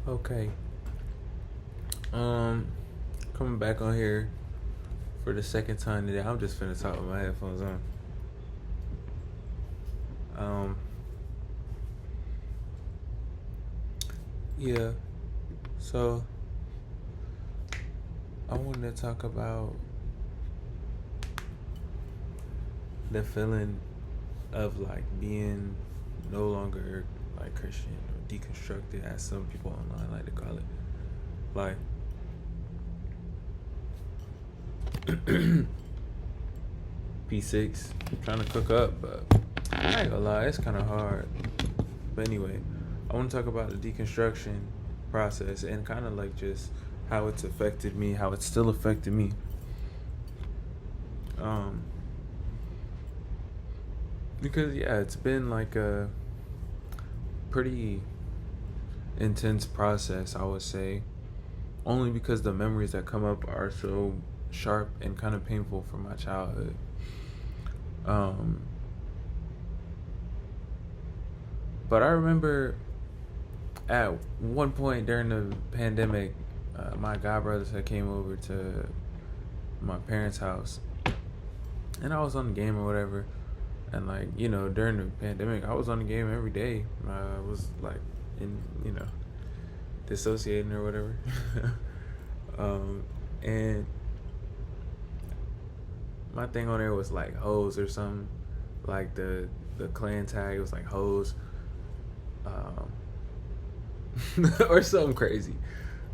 Okay. Um, Coming back on here for the second time today. I'm just finna talk with my headphones on. Um, yeah. So I wanted to talk about the feeling of like being no longer like Christian or deconstructed, as some people online like to call it. Like, P6, trying to cook up, but I ain't gonna lie, it's kind of hard. But anyway, I want to talk about the deconstruction process and kind of like just how it's affected me, how it's still affected me. Um, because yeah, it's been like a pretty intense process, I would say. Only because the memories that come up are so sharp and kind of painful from my childhood. Um, but I remember at one point during the pandemic, my godbrothers had came over to my parents' house, and I was on the game or whatever. And like during the pandemic, I was on the game every day. I was like in dissociating or whatever. And my thing on there was like hoes or something. Like the clan tag was like hoes, um, or something crazy.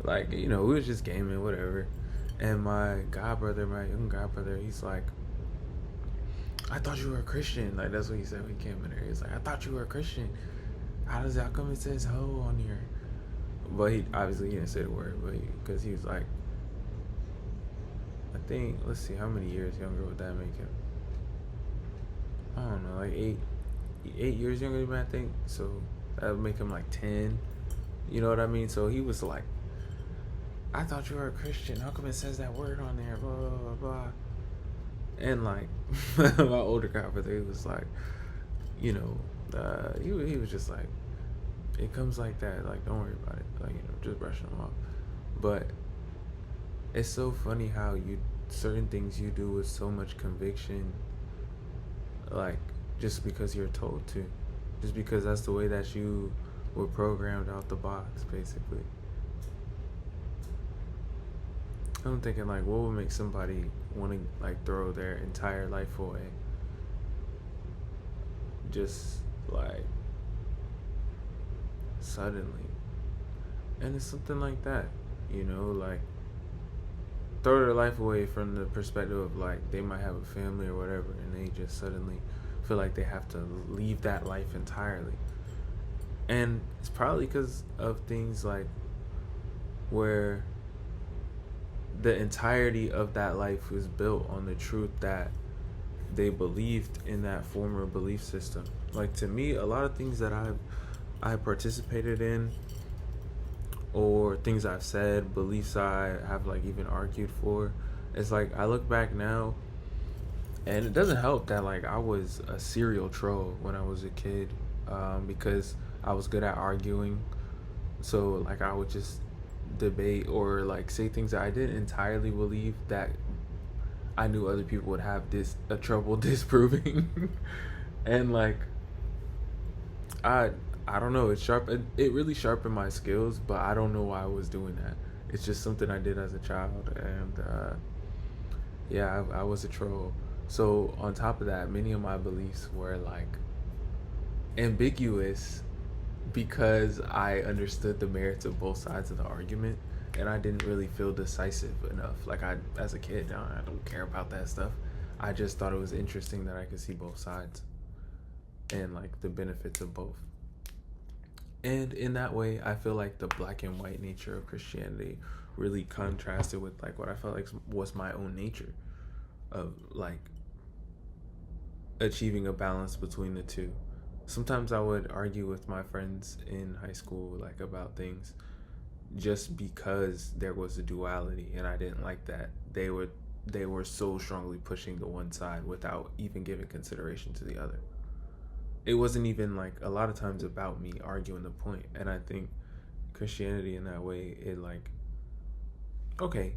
Like we was just gaming, whatever. And my godbrother, my young godbrother, he's like, I thought you were a Christian. Like that's what he said when he came in there. He's like, I thought you were a Christian. How come it says hoe on here? But he obviously he didn't say the word, but because he was like, I think, let's see, how many years younger would that make him? I don't know, like 8 years younger than me, I think. So that would make him like 10. You know what I mean? So he was like, I thought you were a Christian. How come it says that word on there? Blah blah blah blah. And like my older guy brother, he was like, he was just like, it comes like that. Like don't worry about it. Like just brushing them off. But it's so funny how certain things you do with so much conviction, like just because you're told to, just because that's the way that you were programmed out the box, basically. I'm thinking like, what would make somebody want to like throw their entire life away, just like suddenly? And it's something like that, like throw their life away from the perspective of like they might have a family or whatever, and they just suddenly feel like they have to leave that life entirely. And it's probably because of things like where the entirety of that life was built on the truth that they believed in that former belief system. Like to me, a lot of things that I participated in, or things I've said, beliefs I have like even argued for, it's like I look back now, and it doesn't help that like I was a serial troll when I was a kid, because I was good at arguing. So like I would just debate or like say things that I didn't entirely believe that I knew other people would have a trouble disproving. And like I I don't know, it really sharpened my skills, but I don't know why I was doing that. It's just something I did as a child. And yeah, I was a troll. So on top of that, many of my beliefs were like ambiguous because I understood the merits of both sides of the argument, and I didn't really feel decisive enough. Like as a kid, I don't care about that stuff. I just thought it was interesting that I could see both sides and like the benefits of both. And in that way, I feel like the black and white nature of Christianity really contrasted with like what I felt like was my own nature of like achieving a balance between the two. Sometimes I would argue with my friends in high school like about things just because there was a duality, and I didn't like that they were so strongly pushing the one side without even giving consideration to the other. It wasn't even like a lot of times about me arguing the point. And I think Christianity in that way, it like, okay,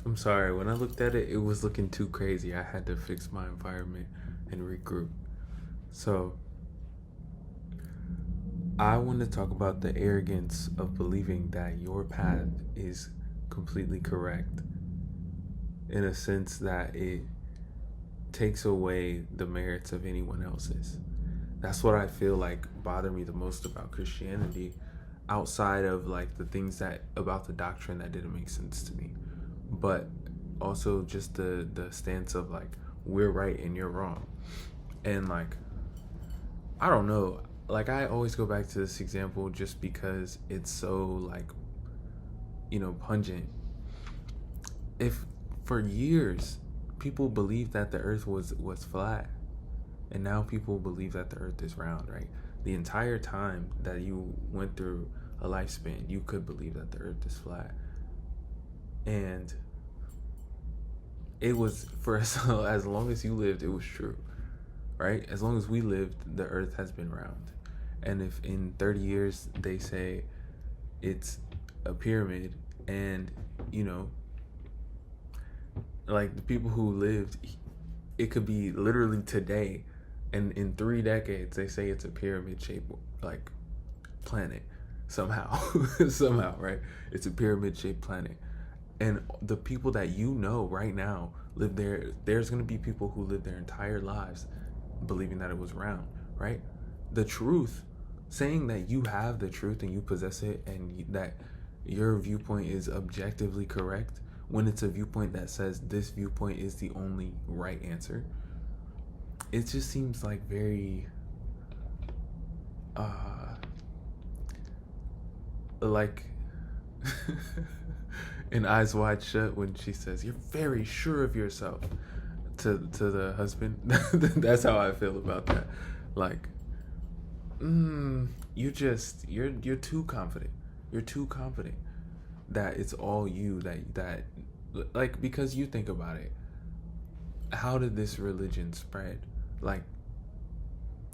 I'm sorry, when I looked at it, it was looking too crazy. I had to fix my environment and regroup. So I want to talk about the arrogance of believing that your path is completely correct, in a sense that it takes away the merits of anyone else's. That's what I feel like bother me the most about Christianity, outside of like the things that about the doctrine that didn't make sense to me, but also just the stance of like, we're right and you're wrong. And like, I don't know, like I always go back to this example just because it's so like, pungent. If for years people believed that the earth was flat, and now people believe that the earth is round, right? The entire time that you went through a lifespan, you could believe that the earth is flat. And it was, for as long as you lived, it was true, right? As long as we lived, the earth has been round. And if in 30 years they say it's a pyramid, and like the people who lived, it could be literally today, and in 3 decades they say it's a pyramid shaped like planet somehow. Somehow, right? It's a pyramid shaped planet, and the people that right now live there. There's going to be people who live their entire lives believing that it was round, right? The truth, saying that you have the truth and you possess it, and that your viewpoint is objectively correct, when it's a viewpoint that says this viewpoint is the only right answer, it just seems like very like in Eyes Wide Shut, when she says you're very sure of yourself to the husband. That's how I feel about that. Like, you're too confident. You're too confident that it's all you, that like, because you think about it, how did this religion spread? Like,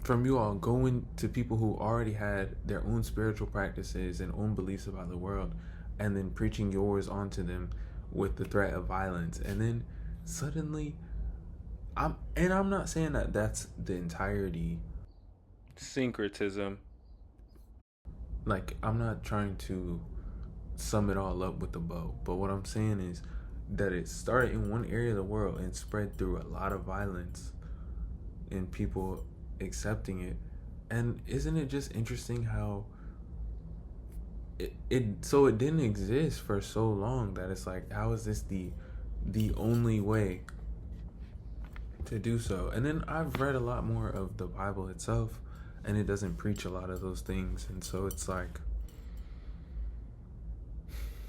from you all going to people who already had their own spiritual practices and own beliefs about the world, and then preaching yours onto them with the threat of violence, and then suddenly, I'm not saying that that's the entirety syncretism. Like, I'm not trying to sum it all up with a bow, but what I'm saying is that it started in one area of the world and spread through a lot of violence and people accepting it. And isn't it just interesting how it didn't exist for so long, that it's like, how is this the only way to do so? And then I've read a lot more of the Bible itself, and it doesn't preach a lot of those things. And so it's like,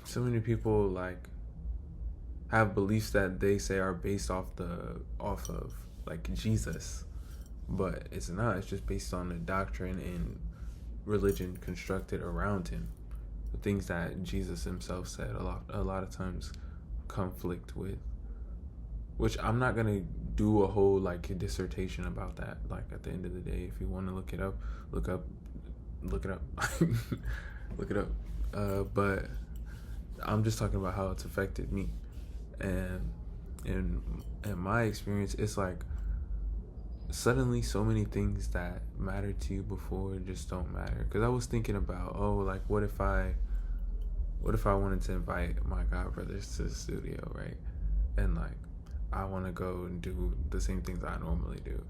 so many people like have beliefs that they say are based off of like Jesus, but it's not. It's just based on the doctrine and religion constructed around him. The things that Jesus himself said a lot of times conflict with, which I'm not gonna do a whole like dissertation about that. Like, at the end of the day, if you want to look it up, look it up. Look it up. But I'm just talking about how it's affected me, and in my experience, it's like suddenly so many things that mattered to you before just don't matter. Because I was thinking about, like, what if I wanted to invite my godbrothers to the studio, right? And like, I want to go and do the same things I normally do.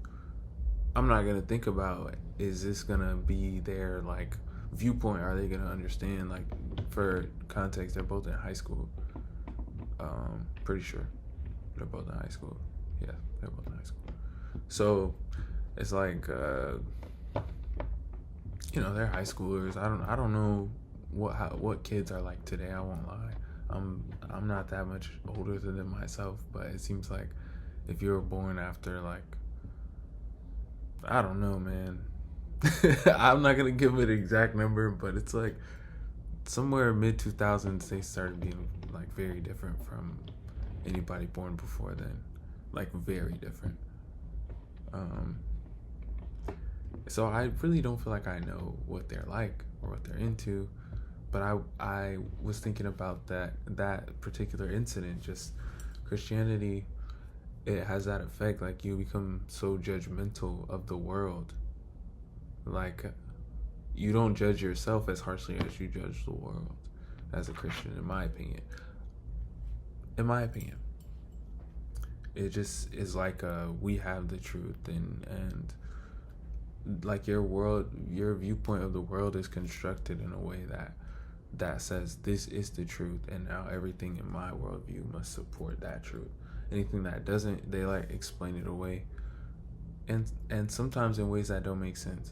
I'm not gonna think about, is this gonna be their like viewpoint? Are they gonna understand? Like, for context, they're both in high school. Pretty sure they're both in high school. Yeah, they're both in high school. So it's like, they're high schoolers. I don't know what kids are like today. I won't lie. I'm not that much older than them myself, but it seems like if you were born after, like, I don't know, man. I'm not gonna give it an exact number, but it's like somewhere mid 2000s they started being like very different from anybody born before then, like very different. So I really don't feel like I know what they're like or what they're into, But I was thinking about that particular incident. Just Christianity, it has that effect. Like, you become so judgmental of the world. Like, you don't judge yourself as harshly as you judge the world as a Christian, in my opinion. In my opinion, it just is like, we have the truth, and like, your viewpoint of the world is constructed in a way that says this is the truth, and now everything in my worldview must support that truth. Anything that doesn't, they like explain it away, and sometimes in ways that don't make sense.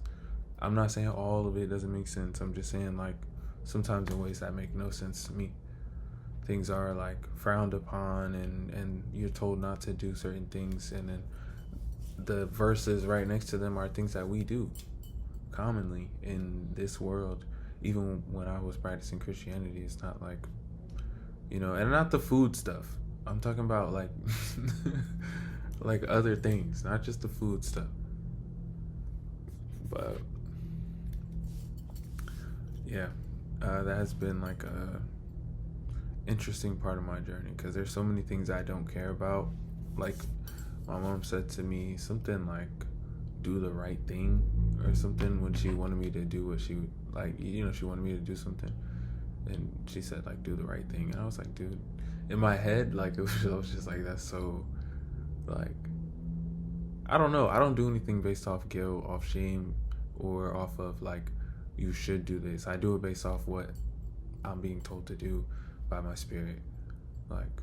I'm not saying all of it doesn't make sense. I'm just saying, like, sometimes in ways that make no sense to me. Things are like frowned upon, and you're told not to do certain things, and then the verses right next to them are things that we do commonly in this world. Even when I was practicing Christianity, it's not like, and not the food stuff. I'm talking about like like other things, not just the food stuff. But yeah, that has been like a interesting part of my journey, because there's so many things I don't care about. Like, my mom said to me something like, do the right thing or something, when she wanted me to do what she, like, she wanted me to do something, and she said, like, do the right thing. And I was like, dude, in my head, like, I was just like, that's so, like, I don't know. I don't do anything based off guilt, off shame, or off of like, you should do this. I do it based off what I'm being told to do by my spirit. Like,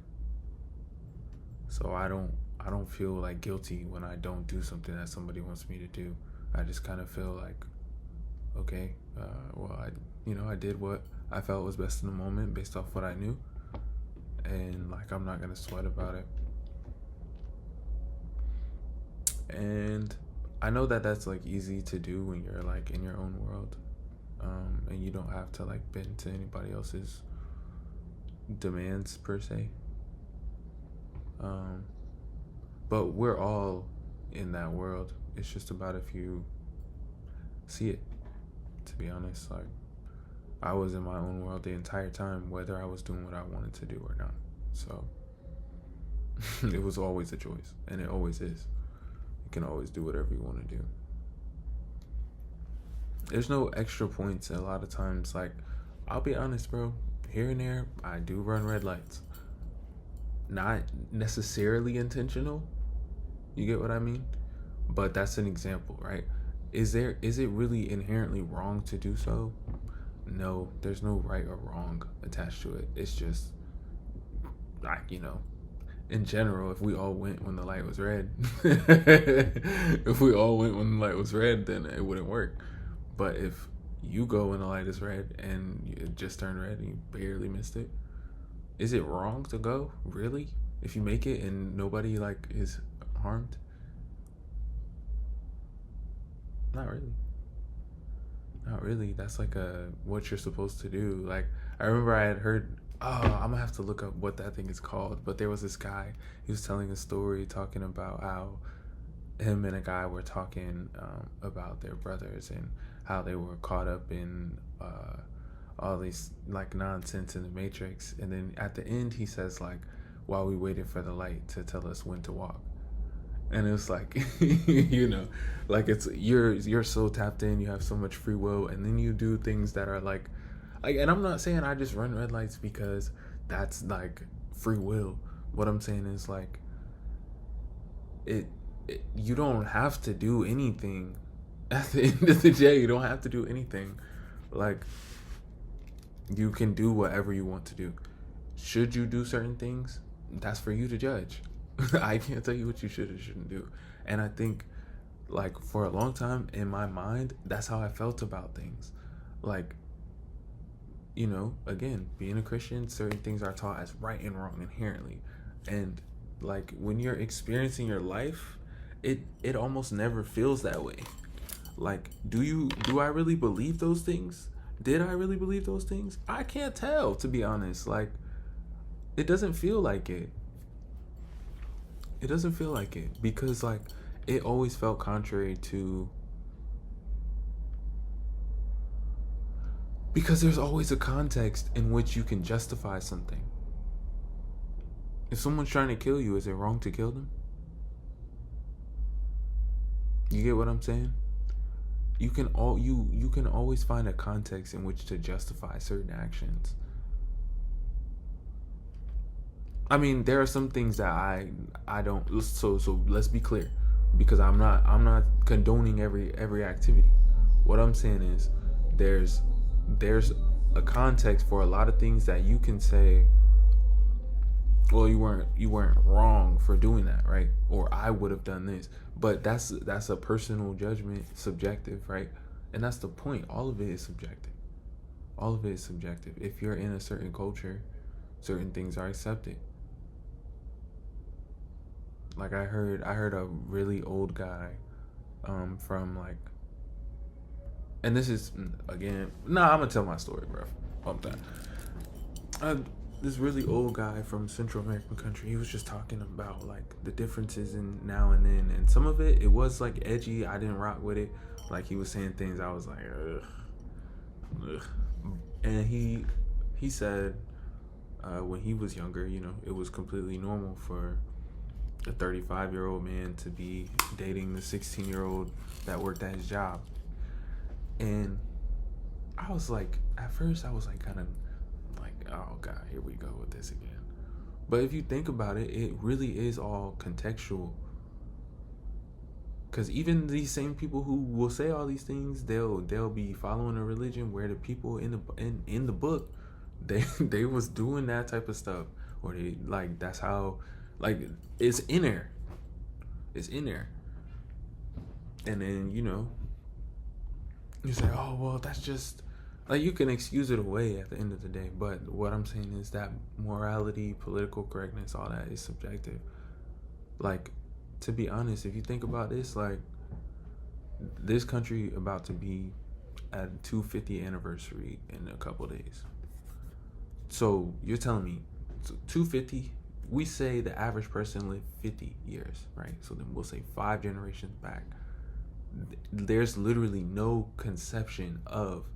so I don't feel like guilty when I don't do something that somebody wants me to do. I just kind of feel like, okay, well, I did what I felt was best in the moment based off what I knew, and like, I'm not gonna sweat about it. And I know that that's like easy to do when you're like in your own world, and you don't have to like bend to anybody else's demands per se. But we're all in that world. It's just about if you see it, to be honest. Like, I was in my own world the entire time, whether I was doing what I wanted to do or not. So it was always a choice, and it always is. You can always do whatever you want to do. There's no extra points. A lot of times, like, I'll be honest, bro, here and there, I do run red lights. Not necessarily intentional. You get what I mean? But that's an example, right? Is it really inherently wrong to do so? No, there's no right or wrong attached to it. It's just like, in general, if we all went when the light was red, if we all went when the light was red, then it wouldn't work. But if you go when the light is red and it just turned red and you barely missed it, is it wrong to go? Really? If you make it and nobody like is harmed? Not really. Not really. That's like what you're supposed to do. Like, I remember I had heard, I'm gonna have to look up what that thing is called, but there was this guy, he was telling a story talking about how him and a guy were talking about their brothers and how they were caught up in all these like nonsense in the Matrix, and then at the end he says, like, while we waited for the light to tell us when to walk. And it's like, like, it's you're so tapped in, you have so much free will, and then you do things that are like, and I'm not saying I just run red lights because that's like free will. What I'm saying is, like, you don't have to do anything. At the end of the day, you don't have to do anything. Like, you can do whatever you want to do. Should you do certain things? That's for you to judge. I can't tell you what you should or shouldn't do. And I think, like, for a long time in my mind, that's how I felt about things. Like, again, being a Christian, certain things are taught as right and wrong inherently. And like, when you're experiencing your life, it almost never feels that way. Like, do I really believe those things? Did I really believe those things? I can't tell, to be honest. Like, it doesn't feel like it. It doesn't feel like it, because like, it always felt contrary to Because there's always a context in which you can justify something. If someone's trying to kill you, is it wrong to kill them? You get what I'm saying? You can always find a context in which to justify certain actions. I mean, there are some things that I don't. So let's be clear, because I'm not condoning every activity. What I'm saying is, there's a context for a lot of things that you can say, well, you weren't wrong for doing that, right? Or I would have done this. But that's a personal judgment, subjective, right? And that's the point. All of it is subjective. All of it is subjective. If you're in a certain culture, certain things are accepted. Like I heard a really old guy from like, and this is again, I'm gonna tell my story, bro. I'm done. This really old guy from Central American country, he was just talking about like the differences in now and then, and some of it was like edgy. I didn't rock with it. Like he was saying things I was like, ugh. And he said when he was younger, it was completely normal for a 35-year-old man to be dating the 16-year-old that worked at his job. And I was like, at first I was like kind of like, oh God, here we go with this again. But if you think about it, it really is all contextual. Because even these same people who will say all these things, they'll be following a religion where the people in the book, they was doing that type of stuff, or they like that's how, like it's in there, and then you say, oh well, that's just like you can excuse it away at the end of the day. But what I'm saying is that morality, political correctness, all that is subjective. Like, to be honest, if you think about this, like this country about to be at 250th anniversary in a couple days. So you're telling me 250, we say the average person lived 50 years, right? So then we'll say 5 generations back. There's literally no conception of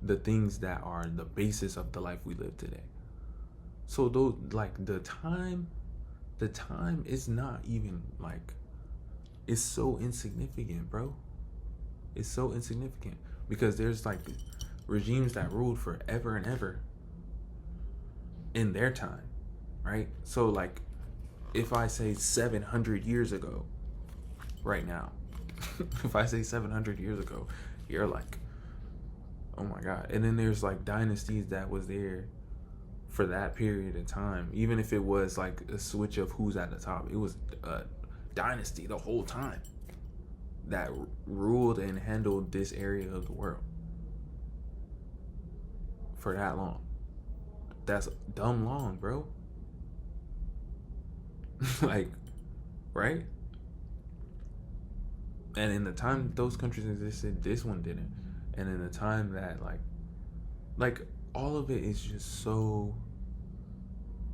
the things that are the basis of the life we live today. So those, like the time is not even like, it's so insignificant, bro. It's so insignificant because there's like regimes that ruled forever and ever in their time, right? So like if I say 700 years ago right now, if I say 700 years ago, you're like, oh my God. And then there's like dynasties that was there for that period of time. Even if it was like a switch of who's at the top, it was a dynasty the whole time that ruled and handled this area of the world for that long. That's dumb long, bro. Like, right? And in the time those countries existed, this one didn't. And in the time that like all of it is just so.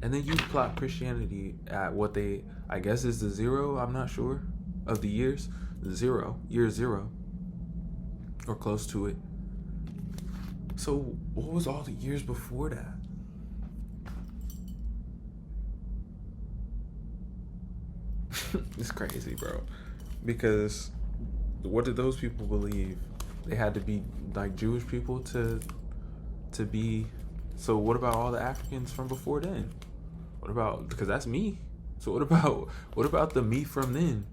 And then you plot Christianity at what they, I guess, is the zero, I'm not sure, of the years. Year zero, or close to it. So what was all the years before that? It's crazy, bro. Because what did those people believe? They had to be like Jewish people to be. So what about all the Africans from before then? What about, because that's me. So what about the me from then?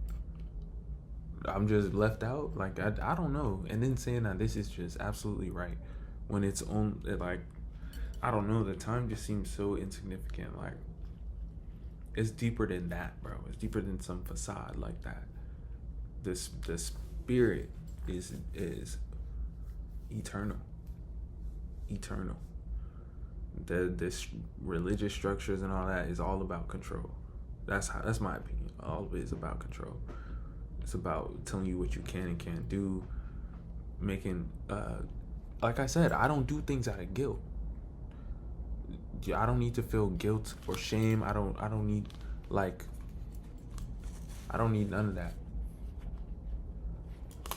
I'm just left out. Like I don't know. And then saying that this is just absolutely right when it's on, like, I don't know. The time just seems so insignificant. Like it's deeper than that, bro. It's deeper than some facade like that. The spirit is eternal. This religious structures and all that is all about control. That's my opinion. All of it is about control. It's about telling you what you can and can't do, making like I said, I don't do things out of guilt. I don't need to feel guilt or shame. I don't need none of that.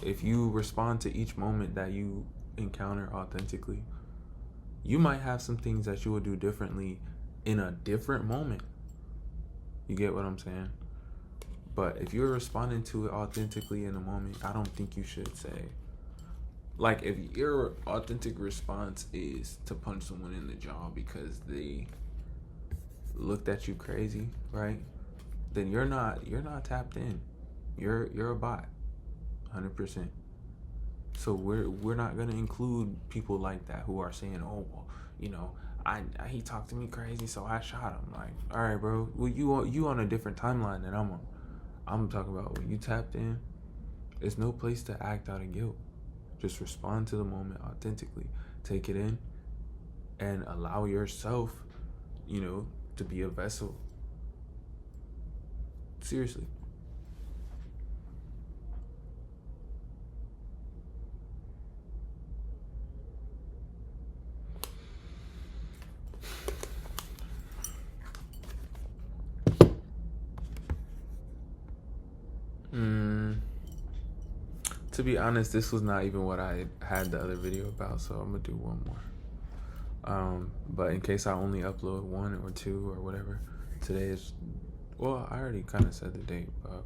If you respond to each moment that you encounter authentically, You might have some things that you would do differently in a different moment. You get what I'm saying? But if you're responding to it authentically in the moment, I don't think you should say, like, if your authentic response is to punch someone in the jaw because they looked at you crazy, right? Then you're not tapped in. You're a bot, 100%. So we're not gonna include people like that who are saying, oh well, you know, I he talked to me crazy, so I shot him. Like, all right, bro. Well, you on a different timeline than I'm on. I'm talking about when you tapped in. There's no place to act out of guilt. Just respond to the moment authentically. Take it in and allow yourself, to be a vessel. Seriously. To be honest, this was not even what I had the other video about, so I'm gonna do one more. But in case I only upload one or two or whatever, today is, well, I already kind of said the date, but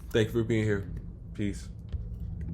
thank you for being here. Peace.